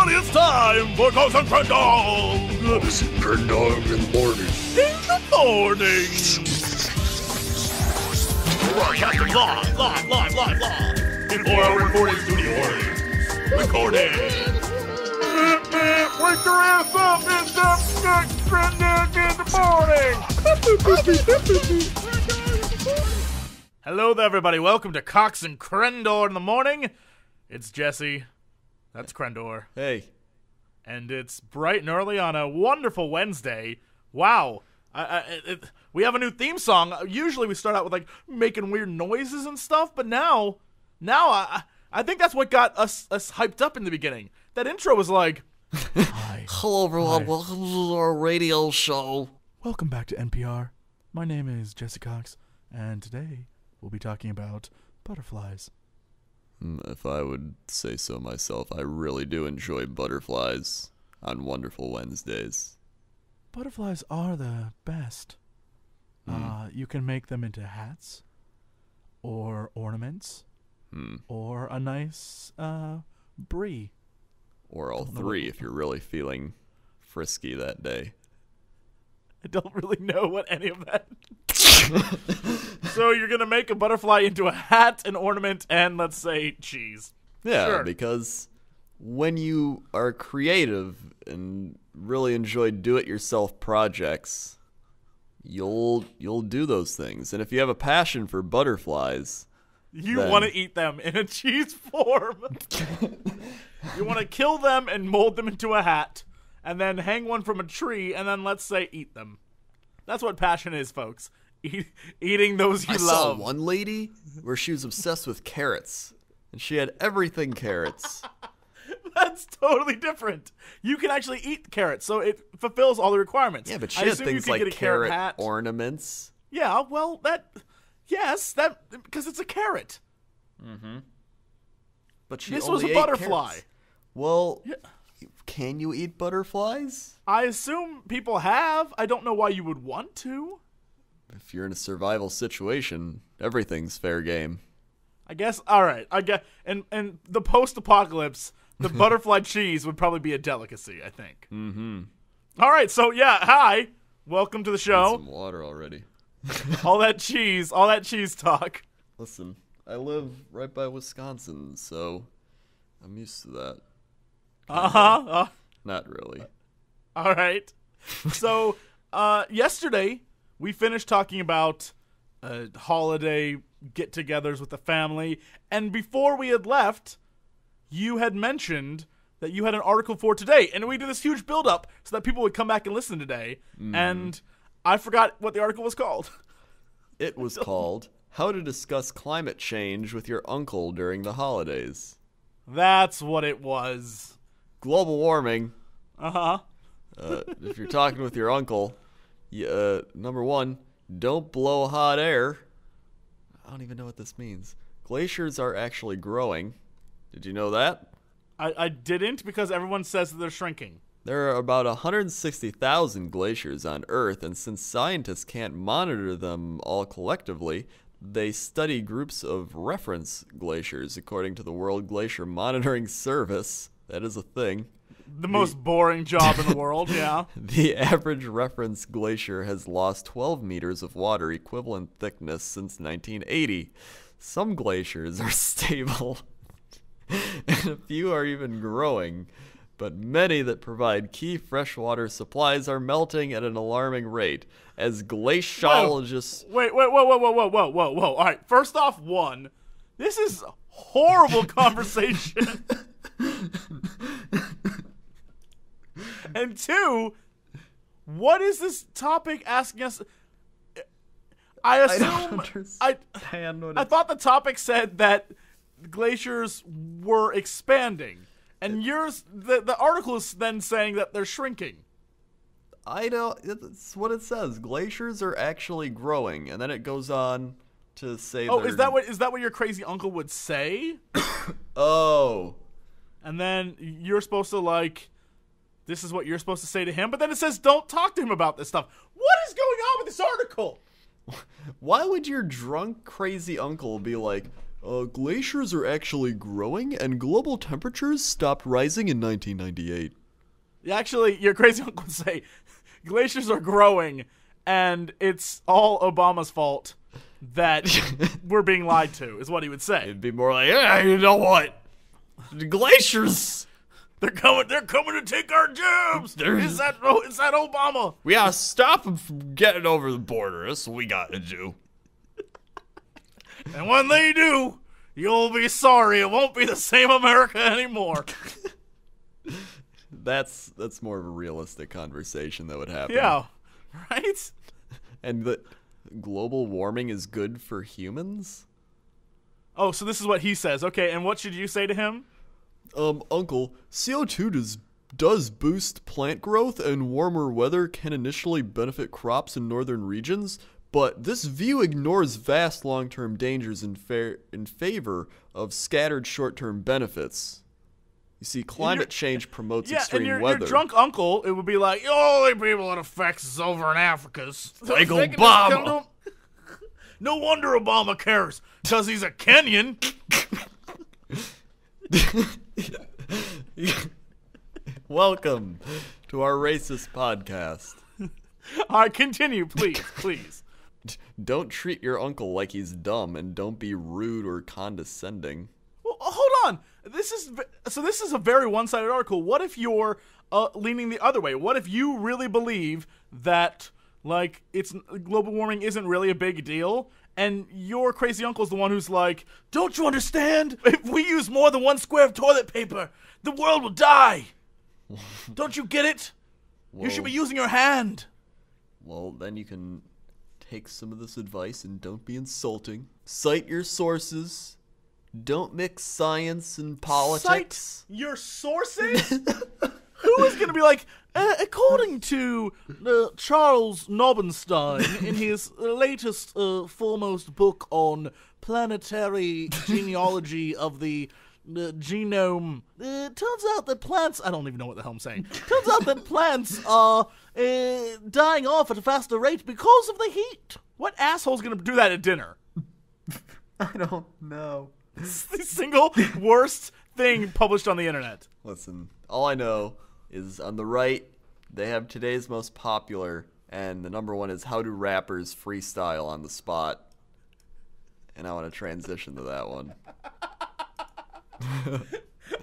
everybody, it's time for Cox and Crendor. Cox and Crendor in the morning. In the morning. Broadcasting live. Before our recording studio audience. Recording. Wake your ass up, it's Crendor in the morning. Hello there, everybody. Welcome to Cox and Crendor in the morning. It's Jesse. That's Crendor. Hey. And it's bright and early on a wonderful Wednesday. Wow. We have a new theme song. Usually we start out with, like, making weird noises and stuff, but now I think that's what got us hyped up in the beginning. That intro was like, hi. Hello, everyone. Hi. Welcome to our radio show. Welcome back to NPR. My name is Jesse Cox, and today we'll be talking about butterflies. If I would say so myself, I really do enjoy butterflies on wonderful Wednesdays. Butterflies are the best. You can make them into hats, or ornaments, or a nice brie. Or all three if you're really feeling frisky that day. I don't really know what any of that. So you're going to make a butterfly into a hat, an ornament, and let's say cheese. Yeah, Sure. because when you are creative and really enjoy do-it-yourself projects, you'll do those things. And if you have a passion for butterflies, You then want to eat them in a cheese form. You want to kill them and mold them into a hat, and then hang one from a tree, and then let's say eat them. That's what passion is, folks. Eating those you I love. saw one lady where she was obsessed with carrots, and she had everything carrots. That's totally different. You can actually eat carrots, so it fulfills all the requirements. Yeah, but she I had assume you things could like get a carrot hat. ornaments. Yeah, well, yes, because it's a carrot. But she This only was a ate butterfly. carrots. Well, Yeah. can you eat butterflies? I assume people have. I don't know why you would want to. If you're in a survival situation, everything's fair game. I guess. All right. I guess. And the post-apocalypse, the butterfly cheese would probably be a delicacy, I think. All right. So yeah. Hi. Welcome to the Need show. some water already. All that cheese talk. Listen, I live right by Wisconsin, so I'm used to that. Not really. All right. So yesterday we finished talking about holiday get-togethers with the family, and before we had left, you had mentioned that you had an article for today, and we did this huge build-up so that people would come back and listen today, and I forgot what the article was called. It was called How to Discuss Climate Change with Your Uncle During the Holidays. That's what it was. Global warming. Uh-huh. If you're talking with your uncle, number one, don't blow hot air. I don't even know what this means. Glaciers are actually growing. Did you know that? I didn't, because everyone says that they're shrinking. There are about 160,000 glaciers on Earth, and since scientists can't monitor them all collectively, they study groups of reference glaciers, according to the World Glacier Monitoring Service. That is a thing. The most boring job in the world, yeah. The average reference glacier has lost 12 meters of water equivalent thickness since 1980. Some glaciers are stable, and a few are even growing, but many that provide key freshwater supplies are melting at an alarming rate. As glaciologists... Whoa. All right, first off, one, this is horrible conversation. And two, what is this topic asking us? I assume I thought the topic said that glaciers were expanding, and the article is then saying that they're shrinking. I know, it's what it says. Glaciers are actually growing, and then it goes on to say. Oh, is that what your crazy uncle would say? Oh. And then you're supposed to this is what you're supposed to say to him, but then it says don't talk to him about this stuff. What is going on with this article? Why would your drunk, crazy uncle be like, Glaciers are actually growing, and global temperatures stopped rising in 1998. Actually, your crazy uncle would say glaciers are growing, and it's all Obama's fault that we're being lied to, is what he would say. It'd be more like, yeah, you know what? The glaciers, They're coming to take our jobs. Is that Obama? we gotta stop them from getting over the border. That's what we gotta do. And when they do, you'll be sorry. It won't be the same America anymore. That's more of a realistic conversation that would happen. Yeah, right? And that global warming is good for humans? Oh, so this is what he says. Okay, and what should you say to him? Uncle, CO2 does boost plant growth, and warmer weather can initially benefit crops in northern regions, but this view ignores vast long-term dangers in favor of scattered short-term benefits. You see, climate change promotes extreme and weather. Your drunk uncle, it would be like, the only people it affects is over in Africa. Like Obama. No wonder Obama cares, because he's a Kenyan. Welcome to our racist podcast. All right, continue, please. Don't treat your uncle like he's dumb, and don't be rude or condescending. Well, hold on. This is a very one-sided article. What if you're leaning the other way? What if you really believe that global warming isn't really a big deal, and your crazy uncle's the one who's like, don't you understand? If we use more than one square of toilet paper, the world will die. Don't you get it? Whoa. You should be using your hand. Well, then you can take some of this advice and don't be insulting. Cite your sources. Don't mix science and politics. Cite your sources? Who is going to be like, according to Charles Nobenstein in his latest foremost book on planetary genealogy of the genome, turns out that plants, I don't even know what the hell I'm saying, turns out that plants are dying off at a faster rate because of the heat. What asshole's going to do that at dinner? I don't know. It's the single worst thing published on the internet. Listen, all I know is on the right, they have today's most popular, and the number one is how do rappers freestyle on the spot. And I want to transition to that one.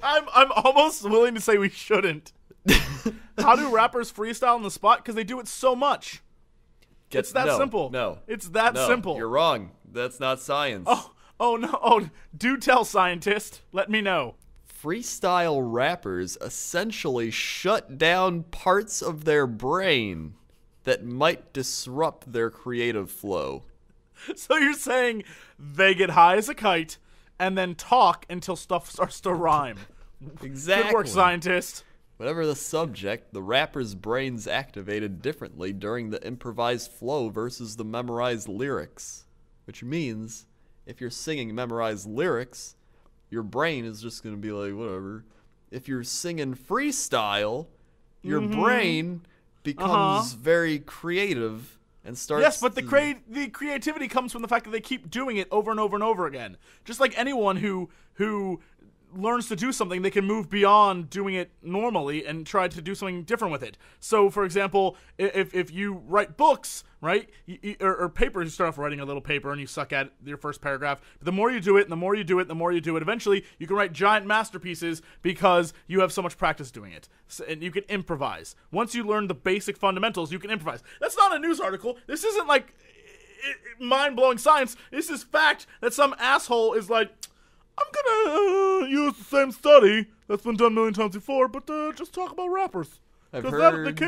I'm almost willing to say we shouldn't. How do rappers freestyle on the spot? Because they do it so much. It's that simple. No. It's that simple. You're wrong. That's not science. Oh no. Oh, do tell, scientist. Let me know. Freestyle rappers essentially shut down parts of their brain that might disrupt their creative flow. So you're saying they get high as a kite and then talk until stuff starts to rhyme. Exactly. Good work, scientist. Whatever the subject, the rapper's brain's activated differently during the improvised flow versus the memorized lyrics. Which means, if you're singing memorized lyrics, your brain is just going to be like, whatever. If you're singing freestyle, your brain becomes very creative and starts... Yes, but the creativity comes from the fact that they keep doing it over and over and over again. Just like anyone who learns to do something, they can move beyond doing it normally and try to do something different with it. So, for example, if you write books, right, or papers, you start off writing a little paper and you suck at your first paragraph. But the more you do it, and the more you do it, and the more you do it, eventually you can write giant masterpieces because you have so much practice doing it. And you can improvise. Once you learn the basic fundamentals, you can improvise. That's not a news article. This isn't like mind-blowing science. This is fact that some asshole is like, I'm gonna use the same study that's been done a million times before, but just talk about rappers. Because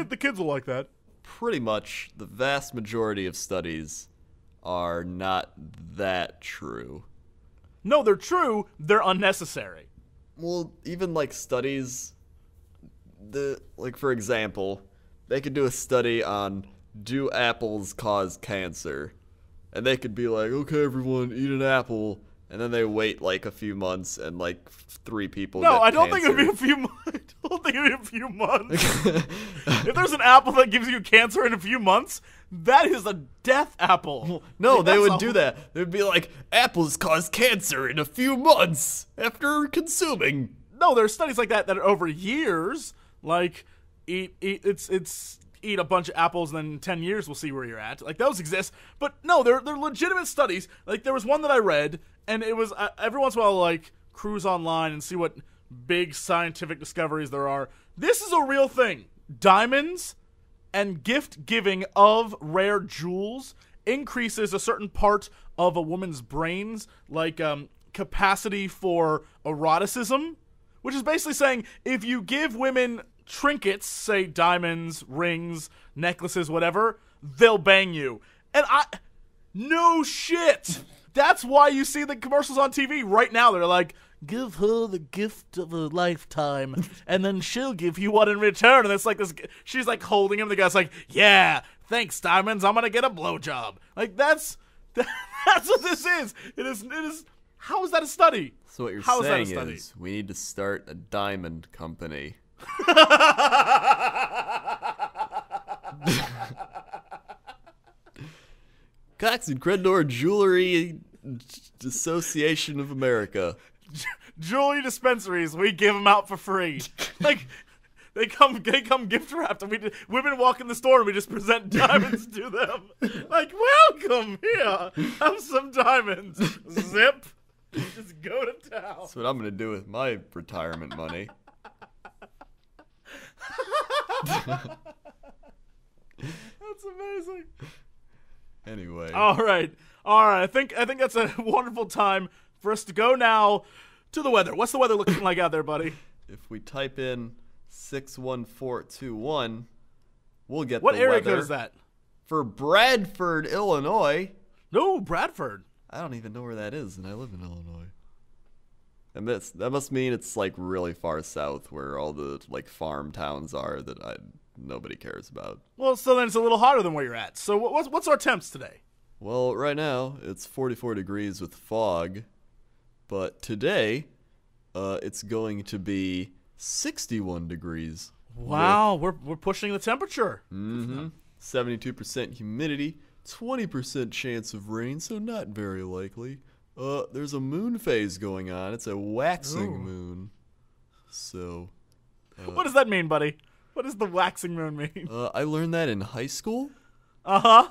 the kids will like that. Pretty much the vast majority of studies are not that true. No, they're true. They're unnecessary. Well, even like studies, for example, they could do a study on do apples cause cancer? And they could be like, okay, everyone, eat an apple. And then they wait like a few months, and like 3 people. No, get I don't cancer. think it'd be a few months. I don't think it'd be a few months. If there's an apple that gives you cancer in a few months, That is a death apple. No, they That's would do that. They'd be like, apples cause cancer in a few months after consuming. No, there's studies like that are over years. Like, eat a bunch of apples, and then in 10 years we'll see where you're at. Like, those exist. But no, they're legitimate studies. Like, there was one that I read, and it was every once in a while, like, cruise online and see what big scientific discoveries there are. This is a real thing. Diamonds and gift giving of rare jewels increases a certain part of a woman's brains, like capacity for eroticism, which is basically saying if you give women trinkets, say diamonds, rings, necklaces, whatever, they'll bang you. And no shit. That's why you see the commercials on TV right now. They're like, give her the gift of a lifetime, and then she'll give you one in return. And it's like this. She's like holding him. The guy's like, yeah, thanks, diamonds. I'm gonna get a blowjob. Like that's what this is. It is. How is that a study? So what you're How saying that a is we need to start a diamond company. Cox and Crendor Jewelry Association of America. Jewelry dispensaries, we give them out for free. Like they come gift wrapped, and women walk in the store and we just present diamonds to them. Like, welcome here, have some diamonds. Zip, just go to town. That's what I'm gonna do with my retirement money. That's amazing. Anyway. All right. I think that's a wonderful time for us to go now to the weather. What's the weather looking like out there, buddy? If we type in 61421, we'll get what the area weather code is that? for Bradford, Illinois. No, Bradford. I don't even know where that is, and I live in Illinois. And that must mean it's like really far south, where all the like farm towns are that nobody cares about. Well, so then it's a little hotter than where you're at. So what's our temps today? Well, right now it's 44 degrees with fog, but today it's going to be 61 degrees. Wow, we're pushing the temperature. 72% humidity, 20% chance of rain, so not very likely. There's a moon phase going on. It's a waxing moon. So, what does that mean, buddy? What does the waxing moon mean? I learned that in high school. Uh-huh.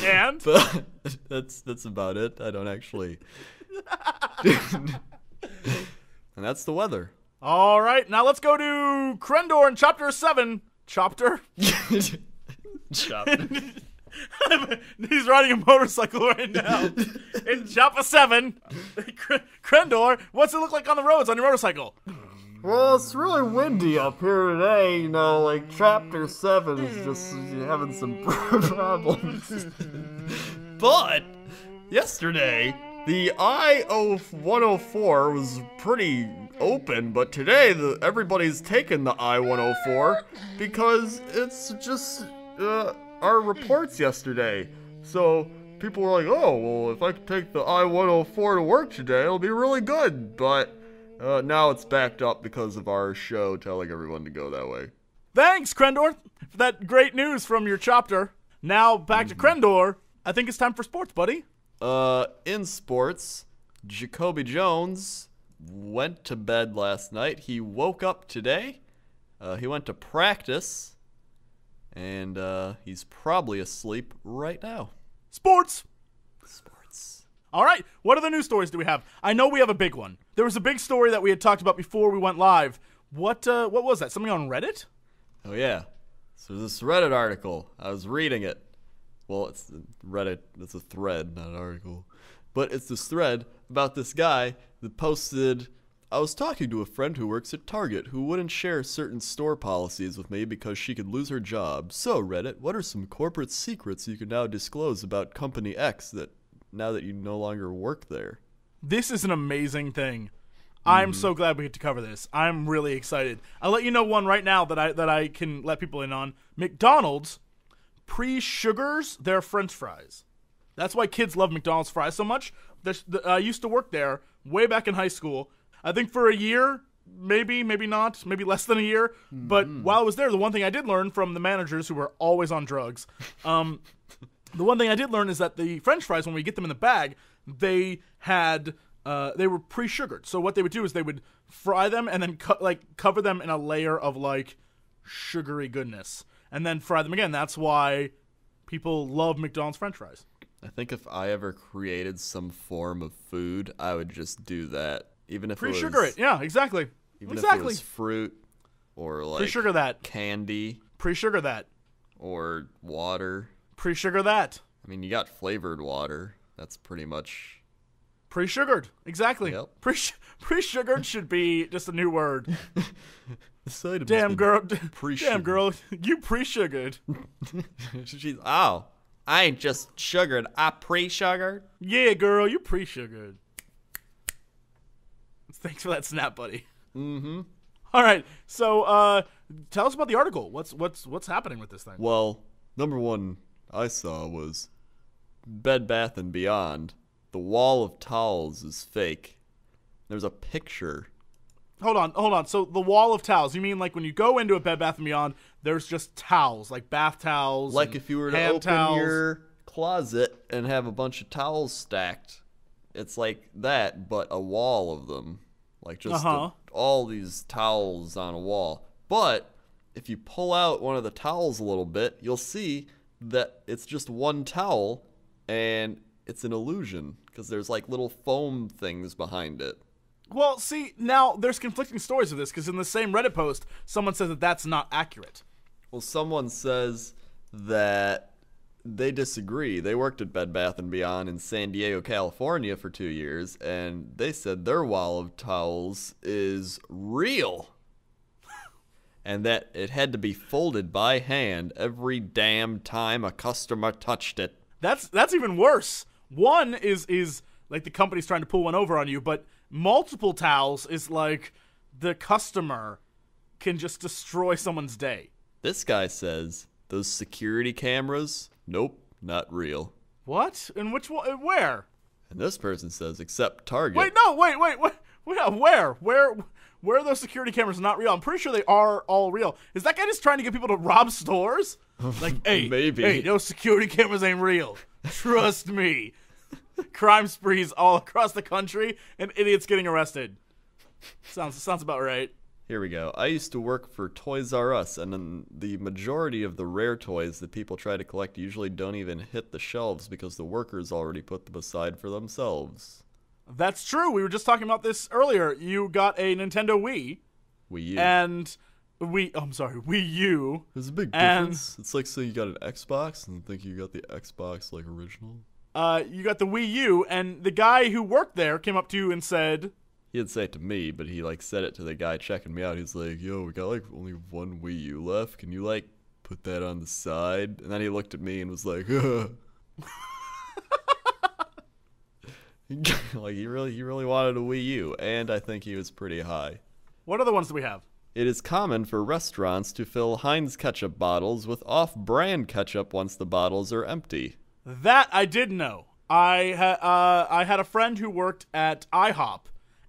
And? But that's about it. I don't actually. And that's the weather. All right, now let's go to Crendor in Chapter 7. Chapter? Chapter. He's riding a motorcycle right now. In Chapter 7. Crendor, what's it look like on the roads on your motorcycle? Well, it's really windy up here today, you know, like Chapter 7 is just having some problems. But yesterday, the I-104 was pretty open, but today everybody's taken the I-104 because it's just our reports yesterday. So people were like, oh, well, if I could take the I-104 to work today, it'll be really good. But now it's backed up because of our show telling everyone to go that way. Thanks, Crendor, for that great news from your chapter. Now back to Crendor. I think it's time for sports, buddy. In sports, Jacoby Jones went to bed last night. He woke up today. He went to practice, and he's probably asleep right now. Sports. Sports. All right, what other news stories do we have? I know we have a big one. There was a big story that we had talked about before we went live. What was that? Something on Reddit? Oh, yeah. So this Reddit article, I was reading it. Well, it's Reddit. It's a thread, not an article. But it's this thread about this guy that posted, I was talking to a friend who works at Target who wouldn't share certain store policies with me because she could lose her job. So, Reddit, what are some corporate secrets you can now disclose about Company X now that you no longer work there? This is an amazing thing. I'm so glad we get to cover this. I'm really excited. I'll let you know one right now that I can let people in on. McDonald's pre-sugars their French fries. That's why kids love McDonald's fries so much. I used to work there way back in high school. I think for a year, maybe not, maybe less than a year. But while I was there, the one thing I did learn from the managers who were always on drugs, the one thing I did learn is that the French fries, when we get them in the bag, they were pre-sugared. So what they would do is they would fry them and then cover them in a layer of like sugary goodness, and then fry them again. That's why people love McDonald's French fries. I think if I ever created some form of food, I would just do that. Even if Pre-sugar it. Yeah, exactly. Even if it was fruit or like pre-sugar that. Candy. Pre-sugar that. Or water. Pre-sugar that. I mean, you got flavored water. That's pretty much... Pre-sugared. Exactly. Yep. Pre-sugared should be just a new word. Damn girl, you pre-sugared. She's, oh, I ain't just sugared, I pre-sugared. Yeah, girl, you pre-sugared. Thanks for that snap, buddy. Mm-hmm. All right, so tell us about the article. What's happening with this thing? Well, number one I saw was Bed Bath & Beyond. The wall of towels is fake. There's a picture. Hold on. So the wall of towels, you mean like when you go into a Bed Bath & Beyond, there's just towels, like bath towels, like if you were to open your closet and have a bunch of towels stacked. It's like that, but a wall of them. Like just all these towels on a wall. But if you pull out one of the towels a little bit, you'll see that it's just one towel, and it's an illusion because there's like little foam things behind it. Well, see, now there's conflicting stories of this because in the same Reddit post, someone says that that's not accurate. Well, someone says that they disagree. They worked at Bed Bath & Beyond in San Diego, California for 2 years, and they said their wall of towels is real. And that it had to be folded by hand every damn time a customer touched it. That's even worse. One is like the company's trying to pull one over on you, but multiple towels is like the customer can just destroy someone's day. This guy says those security cameras, nope, not real. What? And which one? Where? And this person says, except Target. Wait, no, wait. Where? Where are those security cameras not real? I'm pretty sure they are all real. Is that guy just trying to get people to rob stores? Like, hey, maybe. Hey, those security cameras ain't real. Trust me. Crime sprees all across the country and idiots getting arrested. Sounds about right. Here we go. I used to work for Toys R Us, and then the majority of the rare toys that people try to collect usually don't even hit the shelves because the workers already put them aside for themselves. That's true. We were just talking about this earlier. You got a Nintendo Wii. Wii U. And Wii U. There's a big difference. It's like saying you got an Xbox and think you got the Xbox like original. You got the Wii U, and the guy who worked there came up to you and said... He didn't say it to me, but he like said it to the guy checking me out. He's like, yo, we got like only one Wii U left. Can you like put that on the side? And then he looked at me and was like, like he really wanted a Wii U, and I think he was pretty high. What other ones do we have? It is common for restaurants to fill Heinz ketchup bottles with off-brand ketchup once the bottles are empty. That I did know. I had a friend who worked at IHOP,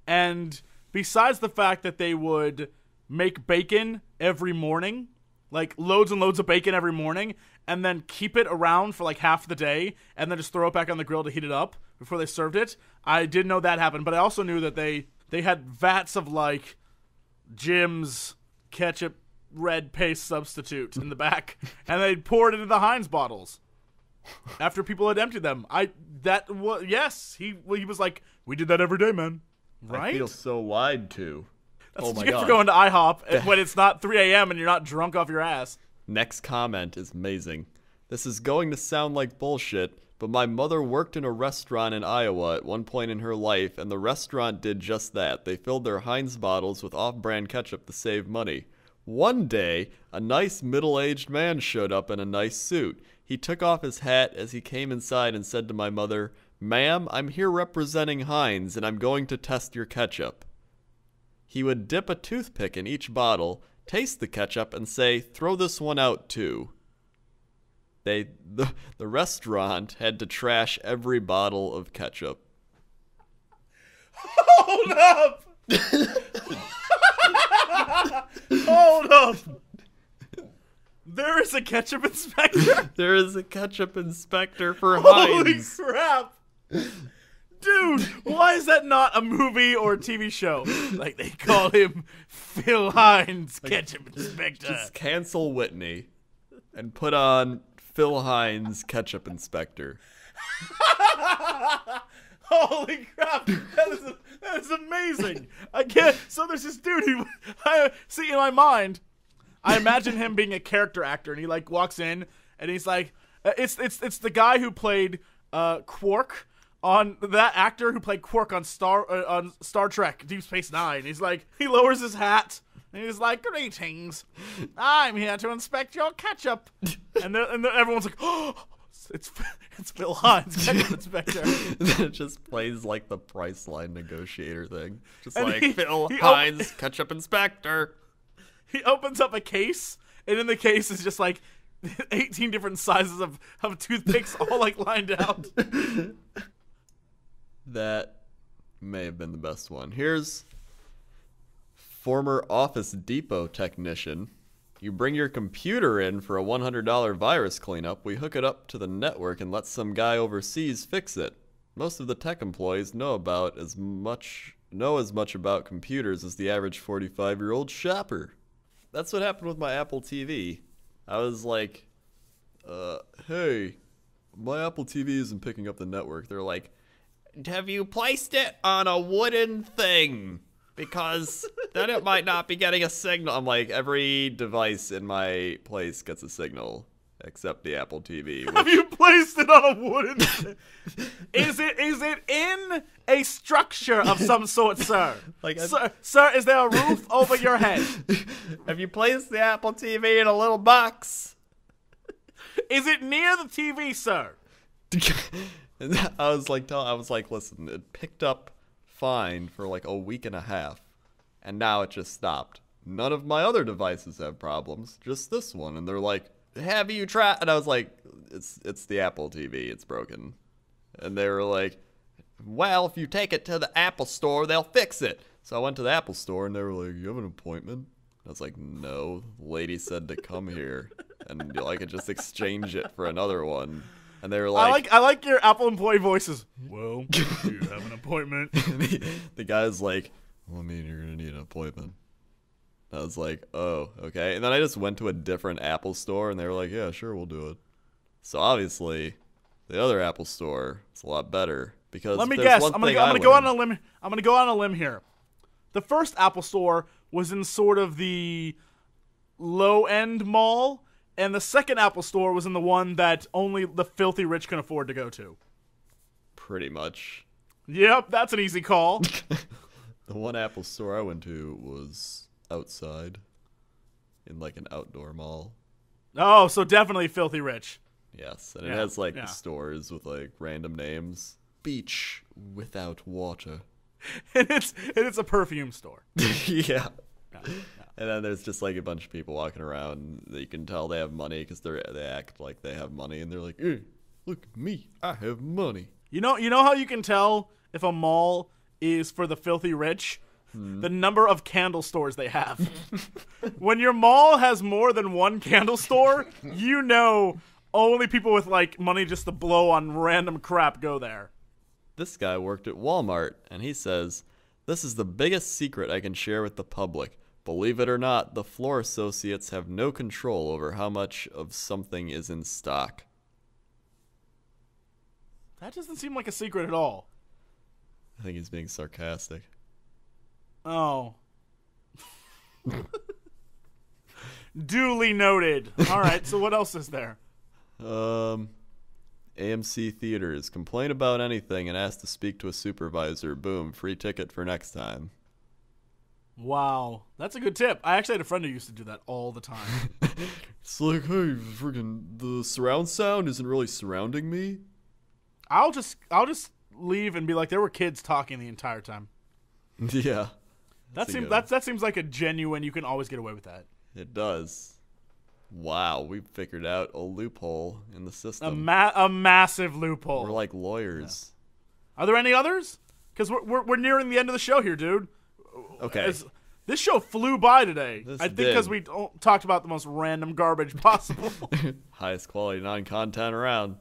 and besides the fact that they would make bacon every morning, like loads and loads of bacon every morning, and then keep it around for like half the day, and then just throw it back on the grill to heat it up before they served it. I did know that happened, but I also knew that they had vats of like Jim's ketchup red paste substitute in the back, and they'd pour it into the Heinz bottles after people had emptied them. He was like, we did that every day, man. Right? I feel so lied to. That's what you get for going to IHOP when it's not 3 a.m. and you're not drunk off your ass. Next comment is amazing. This is going to sound like bullshit, but my mother worked in a restaurant in Iowa at one point in her life, and the restaurant did just that. They filled their Heinz bottles with off-brand ketchup to save money. One day, a nice middle-aged man showed up in a nice suit. He took off his hat as he came inside and said to my mother, "Ma'am, I'm here representing Heinz, and I'm going to test your ketchup." He would dip a toothpick in each bottle, taste the ketchup, and say, "Throw this one out, too." The restaurant had to trash every bottle of ketchup. Hold up! There's a ketchup inspector? There is a ketchup inspector for Holy Heinz. crap. Dude, why is that not a movie or a TV show? Like, they call him Phil Hines, ketchup inspector. Just cancel Whitney and put on Phil Hines, ketchup inspector. Holy crap, that is amazing. So there's this dude who, see, in my mind, I imagine him being a character actor, and he like walks in, and he's like, it's the guy who played Quark on that actor who played Quark on Star Trek Deep Space Nine. He's like, he lowers his hat, and he's like, greetings, I'm here to inspect your ketchup, and then everyone's like, oh. It's Phil Hines, ketchup inspector. Then it just plays like the Priceline negotiator thing. Just And like, Phil Hines, ketchup inspector. He opens up a case, and in the case is just like 18 different sizes of toothpicks all like lined out. That may have been the best one. Here's former Office Depot technician. You bring your computer in for a $100 virus cleanup. We hook it up to the network and let some guy overseas fix it. Most of the tech employees know as much about computers as the average 45-year-old shopper. That's what happened with my Apple TV. I was like, hey, my Apple TV isn't picking up the network. They're like, have you placed it on a wooden thing? Because then it might not be getting a signal. I'm like, every device in my place gets a signal except the Apple TV. Have you placed it on a wooden thing? Is it in a structure of some sort, sir? Like, sir, is there a roof over your head? Have you placed the Apple TV in a little box? Is it near the TV, sir? And I was like, listen, it picked up fine for like a week and a half, and now it just stopped. None of my other devices have problems, just this one. And they're like, have you tried? And I was like, it's the Apple TV, it's broken. And they were like, well, if you take it to the Apple store, they'll fix it. So I went to the Apple store, and they were like, you have an appointment? I was like, no, the lady said to come here, and I could just exchange it for another one. And they were like, I like your Apple employee voices. Well, do you have an appointment? the guy's like, well, I mean, you're going to need an appointment. I was like, oh, okay. And then I just went to a different Apple store, and they were like, yeah, sure, we'll do it. So obviously, the other Apple store is a lot better. Because let me guess. I'm gonna go on a limb. I'm gonna go on a limb here. The first Apple store was in sort of the low-end mall, and the second Apple store was in the one that only the filthy rich can afford to go to. Pretty much. Yep, that's an easy call. The one Apple store I went to was outside, in like an outdoor mall. Oh, so definitely filthy rich. Yes, and it has like the stores with like random names. Beach without water. and it's a perfume store. Yeah. No. And then there's just like a bunch of people walking around that you can tell they have money because they act like they have money, and they're like, hey, look at me, I have money. You know how you can tell if a mall is for the filthy rich? The number of candle stores they have. When your mall has more than one candle store, you know only people with like money just to blow on random crap go there. This guy worked at Walmart, and he says, this is the biggest secret I can share with the public. Believe it or not, the floor associates have no control over how much of something is in stock. That doesn't seem like a secret at all. I think he's being sarcastic. Oh. Duly noted. All right, so what else is there? AMC Theaters. Complain about anything and ask to speak to a supervisor. Boom, free ticket for next time. Wow, that's a good tip. I actually had a friend who used to do that all the time. It's like, hey, freaking, the surround sound isn't really surrounding me. I'll just leave and be like, there were kids talking the entire time. Yeah. That seems like a genuine, you can always get away with that. It does. Wow, we figured out a loophole in the system. A massive loophole. We're like lawyers. Yeah. Are there any others? Because we're nearing the end of the show here, dude. Okay. This show flew by today. This I think did. because we talked about the most random garbage possible. Highest quality non-content around.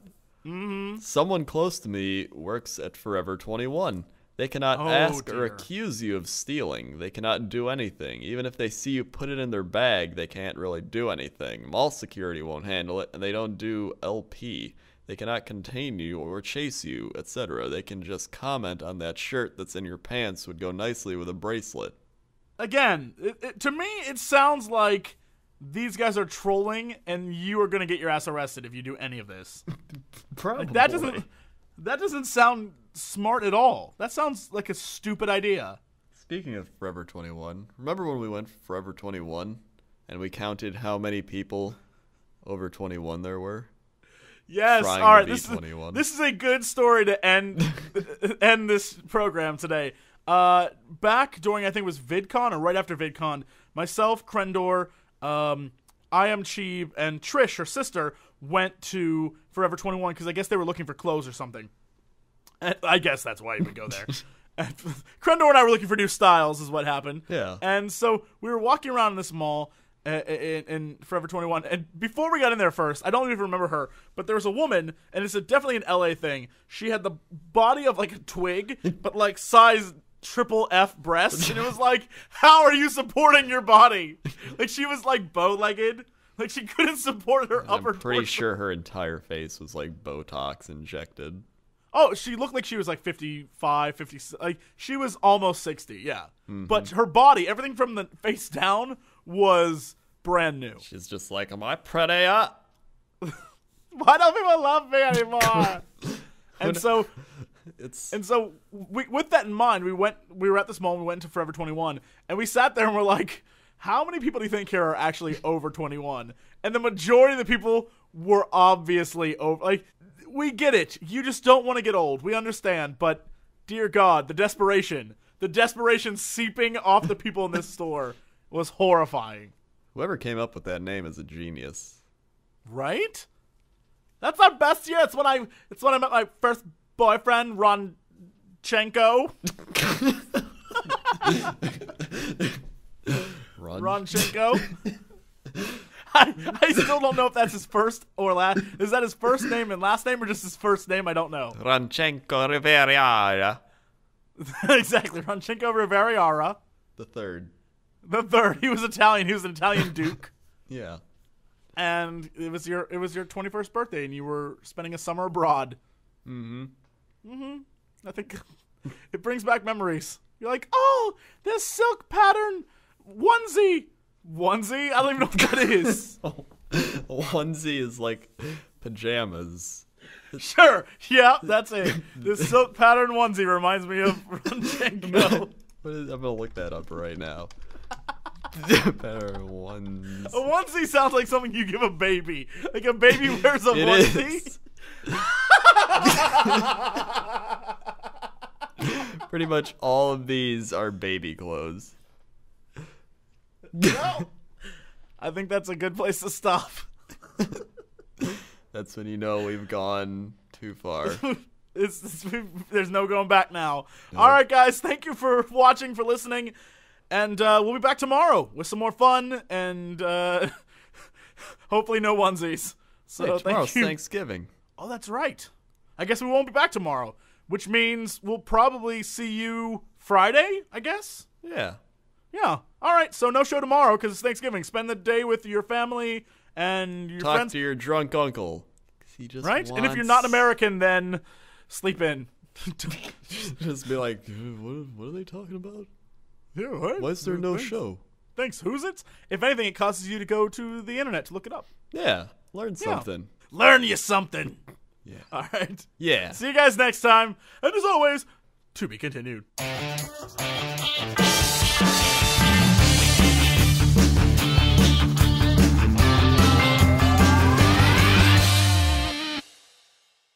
Mm-hmm. Someone close to me works at Forever 21. They cannot ask or accuse you of stealing. They cannot do anything. Even if they see you put it in their bag, they can't really do anything. Mall security won't handle it, and they don't do LP. They cannot contain you or chase you, etc. They can just comment on that shirt that's in your pants would go nicely with a bracelet. Again, to me, it sounds like these guys are trolling, and you are going to get your ass arrested if you do any of this. Probably. Like, that doesn't sound smart at all. That sounds like a stupid idea. Speaking of Forever 21, remember when we went Forever 21 and we counted how many people over 21 there were? Yes, all right. This is a good story to end this program today. Back during, I think it was VidCon or right after VidCon, myself, Crendor, I Am Cheeb, and Trish, her sister, went to Forever 21 because I guess they were looking for clothes or something. And I guess that's why you would go there. And Crendor and I were looking for new styles is what happened. Yeah. And so we were walking around in this mall in Forever 21. And before we got in there first, I don't even remember her, but there was a woman, and it's definitely an LA thing. She had the body of like a twig, but like size triple F breasts. And it was like, how are you supporting your body? Like she was like bow-legged. Like she couldn't support her upper torso. I'm pretty sure her entire face was like Botox injected. Oh, she looked like she was like 55, 50, like she was almost 60, yeah. Mm-hmm. But her body, everything from the face down was brand new. She's just like, am I pretty? Why don't people love me anymore? And so with that in mind, we were at this mall, we went into Forever 21, and we sat there and we're like, how many people do you think here are actually over 21? And the majority of the people were obviously over, like, we get it. You just don't want to get old. We understand. But, dear God, the desperation seeping off the people in this store was horrifying. Whoever came up with that name is a genius. Right? That's our best year. It's when I met my first boyfriend, Ronchenko. Ronchenko. I still don't know if that's his first or last. Is that his first name and last name, or just his first name? I don't know. Ronchenko Rivera. Exactly, Ronchenko Rivera. The third. He was Italian. He was an Italian duke. Yeah. And it was your 21st birthday, and you were spending a summer abroad. I think it brings back memories. You're like, oh, this silk pattern onesie. Onesie? I don't even know what that is. Onesie is like pajamas. Sure. Yeah, that's it. This silk pattern onesie reminds me of Ronchenko. I'm going to look that up right now. Pattern ones. A onesie sounds like something you give a baby. Like a baby wears a onesie. Pretty much all of these are baby clothes. No. I think that's a good place to stop. That's when you know we've gone too far. There's no going back now. Nope. All right, guys. Thank you for watching, for listening. And we'll be back tomorrow with some more fun and hopefully no onesies. So hey, tomorrow's Thanksgiving. Oh, that's right. I guess we won't be back tomorrow, which means we'll probably see you Friday, I guess? Yeah. Yeah. All right. So no show tomorrow because it's Thanksgiving. Spend the day with your family and your friends. Talk to your drunk uncle. He just right? And if you're not American, then sleep in. Just be like, what are they talking about? Yeah, right. Why is there no show? Thanks. Who's it? If anything, it causes you to go to the internet to look it up. Yeah. Learn something. Learn you something. Yeah. All right. Yeah. See you guys next time. And as always, to be continued.